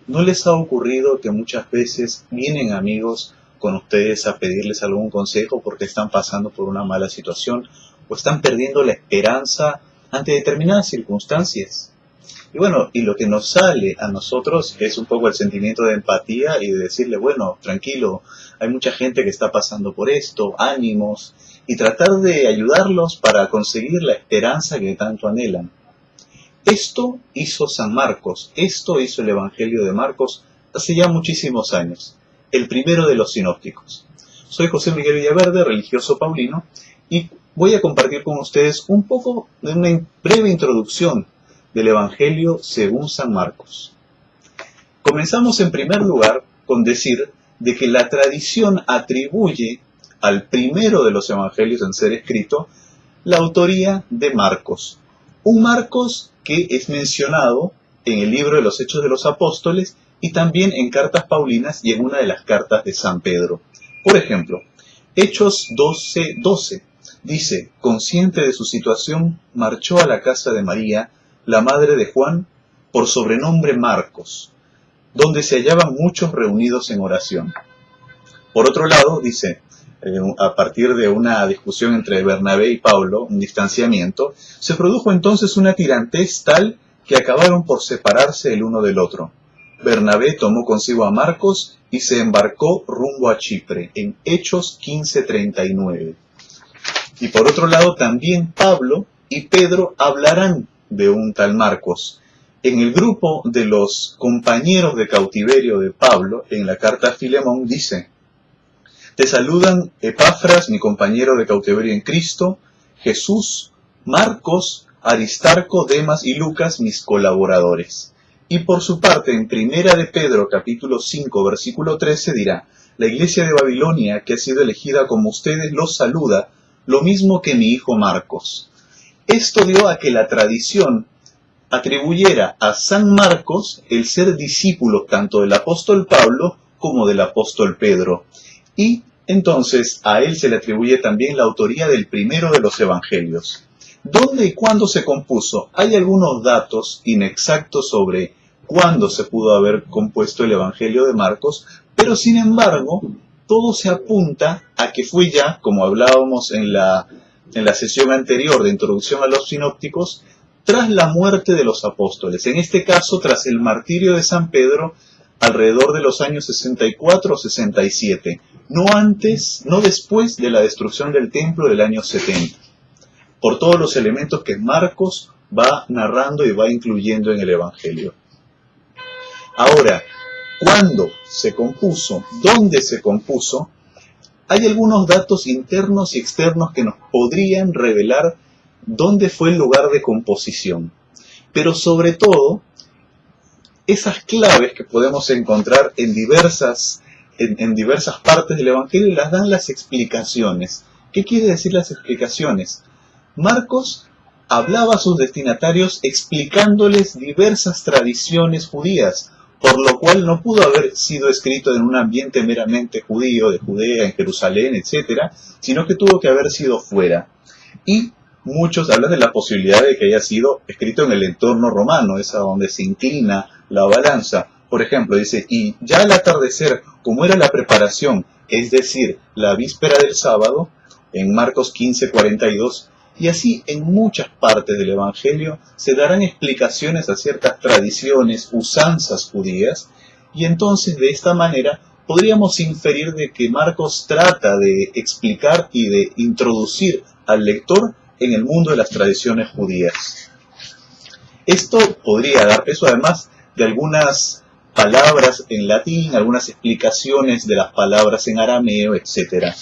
¿No les ha ocurrido que muchas veces vienen amigos con ustedes a pedirles algún consejo porque están pasando por una mala situación o están perdiendo la esperanza ante determinadas circunstancias? Y bueno, y lo que nos sale a nosotros es un poco el sentimiento de empatía y de decirle, bueno, tranquilo, hay mucha gente que está pasando por esto, ánimos, y tratar de ayudarlos para conseguir la esperanza que tanto anhelan. Esto hizo San Marcos, esto hizo el Evangelio de Marcos hace ya muchísimos años, el primero de los sinópticos. Soy José Miguel Villaverde, religioso paulino, y voy a compartir con ustedes un poco de una breve introducción del Evangelio según San Marcos. Comenzamos en primer lugar con decir de que la tradición atribuye al primero de los Evangelios en ser escrito la autoría de Marcos. Un Marcos que es mencionado en el libro de los Hechos de los Apóstoles y también en cartas paulinas y en una de las cartas de San Pedro. Por ejemplo, Hechos 12:12 dice, consciente de su situación, marchó a la casa de María, la madre de Juan, por sobrenombre Marcos, donde se hallaban muchos reunidos en oración. Por otro lado, dice, a partir de una discusión entre Bernabé y Pablo, un distanciamiento, se produjo entonces una tirantez tal que acabaron por separarse el uno del otro. Bernabé tomó consigo a Marcos y se embarcó rumbo a Chipre, en Hechos 15:39. Y por otro lado, también Pablo y Pedro hablarán de un tal Marcos. En el grupo de los compañeros de cautiverio de Pablo, en la carta a Filemón, dice, te saludan Epafras, mi compañero de cautiverio en Cristo, Jesús, Marcos, Aristarco, Demas y Lucas, mis colaboradores. Y por su parte, en Primera de Pedro, capítulo 5, versículo 13, dirá, la iglesia de Babilonia, que ha sido elegida como ustedes, los saluda, lo mismo que mi hijo Marcos. Esto dio a que la tradición atribuyera a San Marcos el ser discípulo tanto del apóstol Pablo como del apóstol Pedro. Y entonces a él se le atribuye también la autoría del primero de los evangelios. ¿Dónde y cuándo se compuso? Hay algunos datos inexactos sobre cuándo se pudo haber compuesto el Evangelio de Marcos, pero sin embargo, todo se apunta a que fue ya, como hablábamos en la sesión anterior de introducción a los sinópticos, tras la muerte de los apóstoles, en este caso tras el martirio de San Pedro, alrededor de los años 64 o 67, no antes, no después de la destrucción del templo del año 70, por todos los elementos que Marcos va narrando y va incluyendo en el Evangelio. Ahora, ¿cuándo se compuso? ¿Dónde se compuso? Hay algunos datos internos y externos que nos podrían revelar dónde fue el lugar de composición. Pero sobre todo, esas claves que podemos encontrar en diversas partes del Evangelio las dan las explicaciones. ¿Qué quiere decir las explicaciones? Marcos hablaba a sus destinatarios explicándoles diversas tradiciones judías, por lo cual no pudo haber sido escrito en un ambiente meramente judío, de Judea, en Jerusalén, etc., sino que tuvo que haber sido fuera. Y muchos hablan de la posibilidad de que haya sido escrito en el entorno romano, es a donde se inclina la balanza. Por ejemplo, dice, y ya al atardecer, como era la preparación, es decir, la víspera del sábado, en Marcos 15:42, y así en muchas partes del Evangelio se darán explicaciones a ciertas tradiciones, usanzas judías, y entonces de esta manera podríamos inferir de que Marcos trata de explicar y de introducir al lector en el mundo de las tradiciones judías. Esto podría dar peso además de algunas palabras en latín, algunas explicaciones de las palabras en arameo, etc.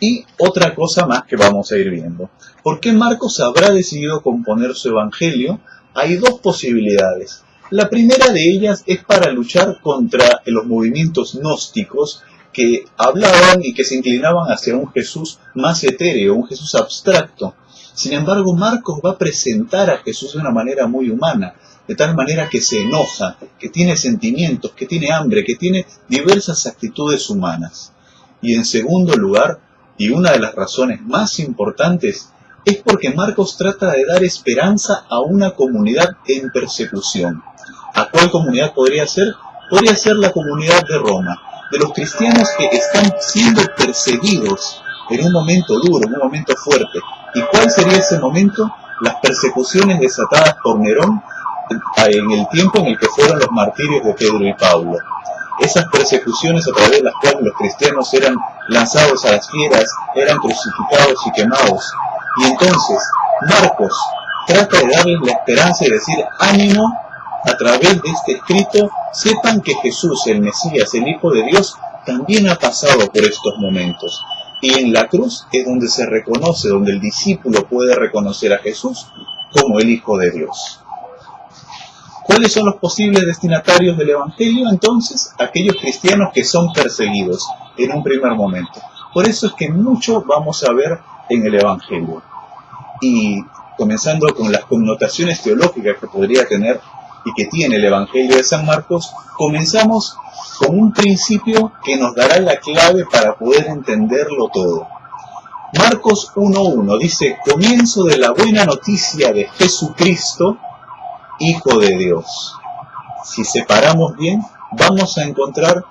Y otra cosa más que vamos a ir viendo. ¿Por qué Marcos habrá decidido componer su evangelio? Hay dos posibilidades. La primera de ellas es para luchar contra los movimientos gnósticos que hablaban y que se inclinaban hacia un Jesús más etéreo, un Jesús abstracto. Sin embargo, Marcos va a presentar a Jesús de una manera muy humana, de tal manera que se enoja, que tiene sentimientos, que tiene hambre, que tiene diversas actitudes humanas. Y en segundo lugar, y una de las razones más importantes, es porque Marcos trata de dar esperanza a una comunidad en persecución. ¿A cuál comunidad podría ser? podría ser la comunidad de Roma, de los cristianos que están siendo perseguidos en un momento duro, en un momento fuerte. ¿Y cuál sería ese momento? Las persecuciones desatadas por Nerón en el tiempo en el que fueron los martirios de Pedro y Pablo. Esas persecuciones a través de las cuales los cristianos eran lanzados a las fieras, eran crucificados y quemados. Y entonces, Marcos trata de darles la esperanza y decir, ánimo, a través de este escrito, sepan que Jesús, el Mesías, el Hijo de Dios, también ha pasado por estos momentos. Y en la cruz es donde se reconoce, donde el discípulo puede reconocer a Jesús como el Hijo de Dios. ¿Cuáles son los posibles destinatarios del Evangelio? Entonces, aquellos cristianos que son perseguidos en un primer momento. Por eso es que mucho vamos a ver en el Evangelio. Y comenzando con las connotaciones teológicas que podría tener y que tiene el Evangelio de San Marcos, comenzamos con un principio que nos dará la clave para poder entenderlo todo. Marcos 1.1 dice, comienzo de la buena noticia de Jesucristo, Hijo de Dios. Si separamos bien, vamos a encontrar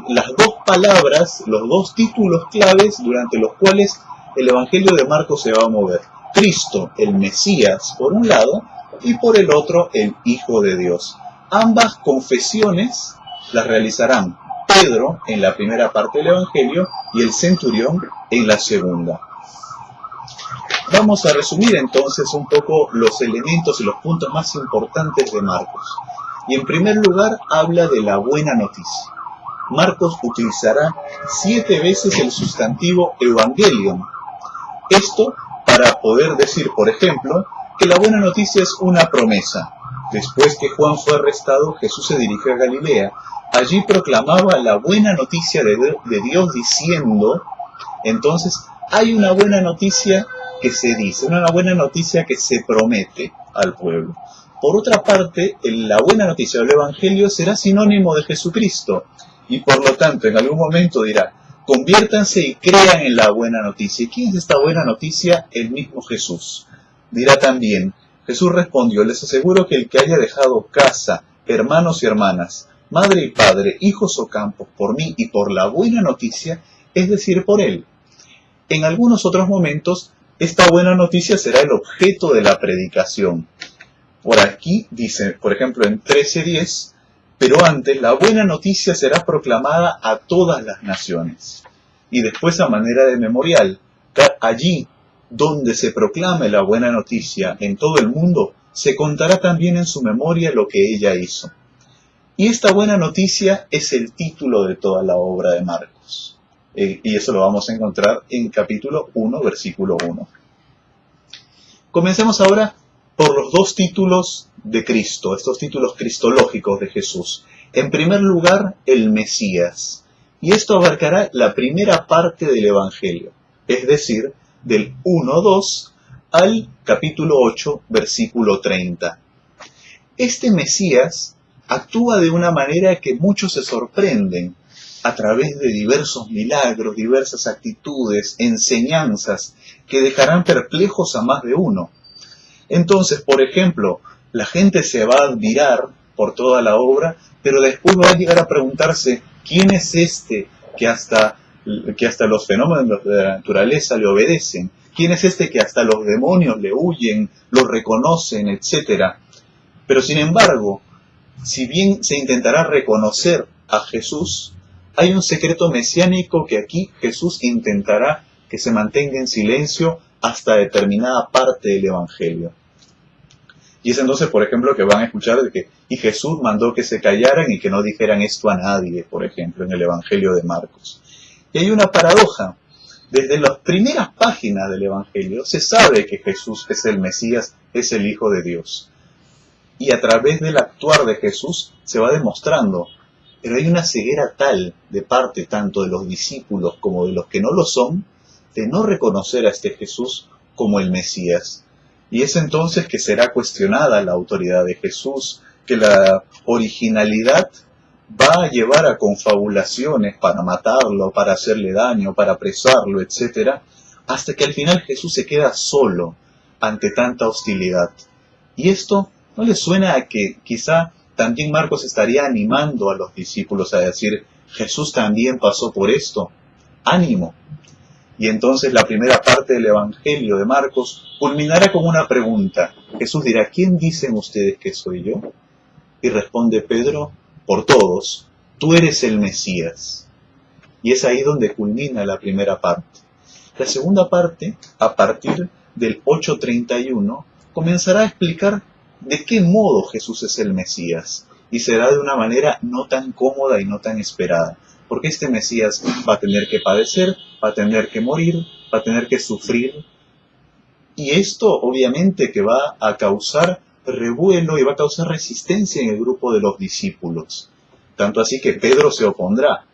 las dos palabras, los dos títulos claves durante los cuales el Evangelio de Marcos se va a mover. Cristo, el Mesías, por un lado, y por el otro, el Hijo de Dios. Ambas confesiones las realizarán Pedro en la primera parte del Evangelio y el centurión en la segunda. Vamos a resumir entonces un poco los elementos y los puntos más importantes de Marcos. Y en primer lugar habla de la buena noticia. Marcos utilizará 7 veces el sustantivo evangelion. Esto para poder decir, por ejemplo, que la buena noticia es una promesa. Después que Juan fue arrestado, Jesús se dirigió a Galilea. Allí proclamaba la buena noticia de Dios diciendo, entonces hay una buena noticia que se dice, una buena noticia que se promete al pueblo. Por otra parte, la buena noticia del Evangelio será sinónimo de Jesucristo y por lo tanto en algún momento dirá, conviértanse y crean en la buena noticia. ¿Y quién es esta buena noticia? El mismo Jesús. Dirá también, Jesús respondió, les aseguro que el que haya dejado casa, hermanos y hermanas, madre y padre, hijos o campos, por mí y por la buena noticia, es decir, por él. En algunos otros momentos, esta buena noticia será el objeto de la predicación. Por aquí dice, por ejemplo, en 13:10, pero antes la buena noticia será proclamada a todas las naciones. Y después a manera de memorial, allí donde se proclame la buena noticia en todo el mundo, se contará también en su memoria lo que ella hizo. Y esta buena noticia es el título de toda la obra de Marcos. Y eso lo vamos a encontrar en capítulo 1, versículo 1. Comencemos ahora por los dos títulos de Cristo, estos títulos cristológicos de Jesús. En primer lugar, el Mesías. Y esto abarcará la primera parte del Evangelio, es decir, del 1:2 al capítulo 8, versículo 30. Este Mesías actúa de una manera que muchos se sorprenden a través de diversos milagros, diversas actitudes, enseñanzas que dejarán perplejos a más de uno. Entonces, por ejemplo, la gente se va a admirar por toda la obra, pero después va a llegar a preguntarse, ¿quién es este que hasta los fenómenos de la naturaleza le obedecen? ¿Quién es este que hasta los demonios le huyen, lo reconocen, etcétera? Pero sin embargo, si bien se intentará reconocer a Jesús, hay un secreto mesiánico que aquí Jesús intentará que se mantenga en silencio hasta determinada parte del Evangelio. Y es entonces, por ejemplo, que van a escuchar de que y Jesús mandó que se callaran y que no dijeran esto a nadie, por ejemplo, en el Evangelio de Marcos. Y hay una paradoja. Desde las primeras páginas del Evangelio se sabe que Jesús es el Mesías, es el Hijo de Dios. Y a través del actuar de Jesús se va demostrando. Pero hay una ceguera tal de parte tanto de los discípulos como de los que no lo son, de no reconocer a este Jesús como el Mesías. Y es entonces que será cuestionada la autoridad de Jesús, que la originalidad va a llevar a confabulaciones para matarlo, para hacerle daño, para apresarlo, etc., hasta que al final Jesús se queda solo ante tanta hostilidad. Y esto ¿no le suena a que quizá también Marcos estaría animando a los discípulos a decir, Jesús también pasó por esto, ánimo. Y entonces la primera parte del Evangelio de Marcos culminará con una pregunta. Jesús dirá, ¿quién dicen ustedes que soy yo? Y responde Pedro, por todos, tú eres el Mesías. Y es ahí donde culmina la primera parte. La segunda parte, a partir del 8:31, comenzará a explicar de qué modo Jesús es el Mesías. Y será de una manera no tan cómoda y no tan esperada. Porque este Mesías va a tener que padecer, va a tener que morir, va a tener que sufrir. Y esto obviamente que va a causar revuelo y va a causar resistencia en el grupo de los discípulos. Tanto así que Pedro se opondrá.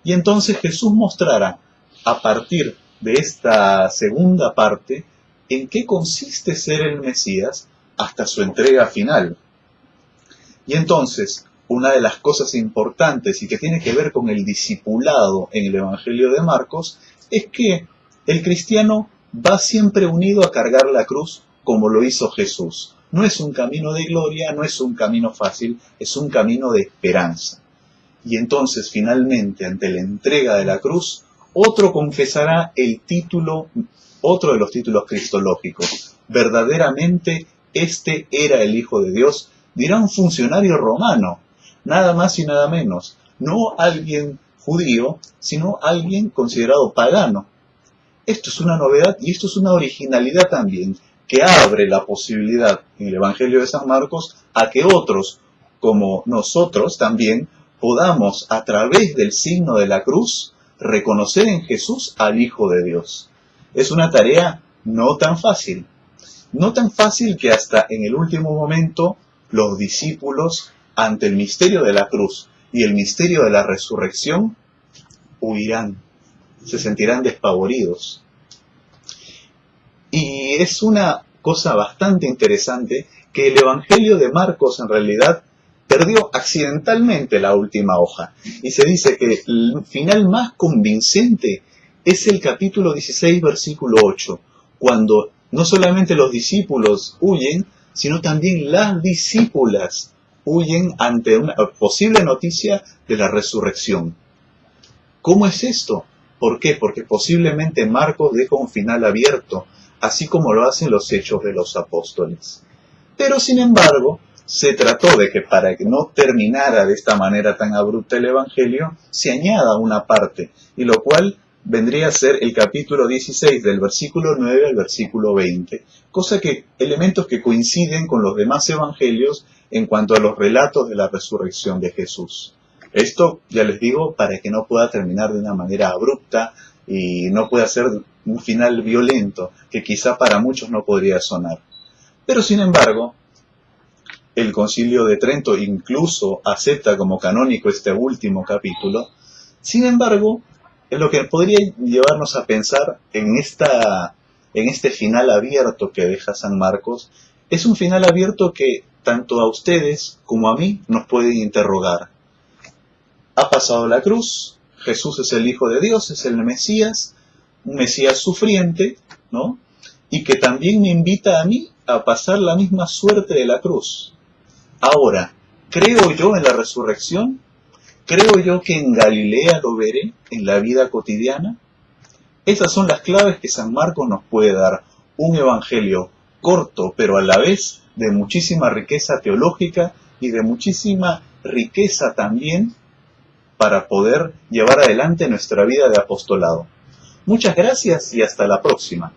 Y entonces Jesús mostrará, a partir de esta segunda parte, en qué consiste ser el Mesías hasta su entrega final. Y entonces, una de las cosas importantes y que tiene que ver con el discipulado en el Evangelio de Marcos es que el cristiano va siempre unido a cargar la cruz como lo hizo Jesús. No es un camino de gloria, no es un camino fácil, es un camino de esperanza. Y entonces, finalmente, ante la entrega de la cruz, otro confesará el título, otro de los títulos cristológicos. Verdaderamente, este era el Hijo de Dios, dirá un funcionario romano, nada más y nada menos. No alguien judío, sino alguien considerado pagano. Esto es una novedad y esto es una originalidad también, que abre la posibilidad en el Evangelio de San Marcos a que otros, como nosotros también, podamos, a través del signo de la cruz, reconocer en Jesús al Hijo de Dios. Es una tarea no tan fácil. No tan fácil que hasta en el último momento los discípulos, ante el misterio de la cruz y el misterio de la resurrección, huirán, se sentirán despavoridos. Y es una cosa bastante interesante que el Evangelio de Marcos en realidad perdió accidentalmente la última hoja. Y se dice que el final más convincente es el capítulo 16, versículo 8, cuando no solamente los discípulos huyen, sino también las discípulas huyen ante una posible noticia de la resurrección. ¿Cómo es esto? ¿Por qué? Porque posiblemente Marcos deja un final abierto, así como lo hacen los Hechos de los Apóstoles. Pero sin embargo, se trató de que para que no terminara de esta manera tan abrupta el Evangelio, se añada una parte, y lo cual vendría a ser el capítulo 16 del versículo 9 al versículo 20, cosa que elementos que coinciden con los demás evangelios en cuanto a los relatos de la resurrección de Jesús. Esto, ya les digo, para que no pueda terminar de una manera abrupta y no pueda ser un final violento, que quizá para muchos no podría sonar. Pero sin embargo, el Concilio de Trento incluso acepta como canónico este último capítulo. Sin embargo, es lo que podría llevarnos a pensar en este final abierto que deja San Marcos. Es un final abierto que tanto a ustedes como a mí nos pueden interrogar. Ha pasado la cruz, Jesús es el Hijo de Dios, es el Mesías, un Mesías sufriente, ¿no? Y que también me invita a mí a pasar la misma suerte de la cruz. Ahora, ¿creo yo en la resurrección? ¿Creo yo que en Galilea lo veré en la vida cotidiana? Esas son las claves que San Marcos nos puede dar. Un evangelio corto, pero a la vez de muchísima riqueza teológica y de muchísima riqueza también para poder llevar adelante nuestra vida de apostolado. Muchas gracias y hasta la próxima.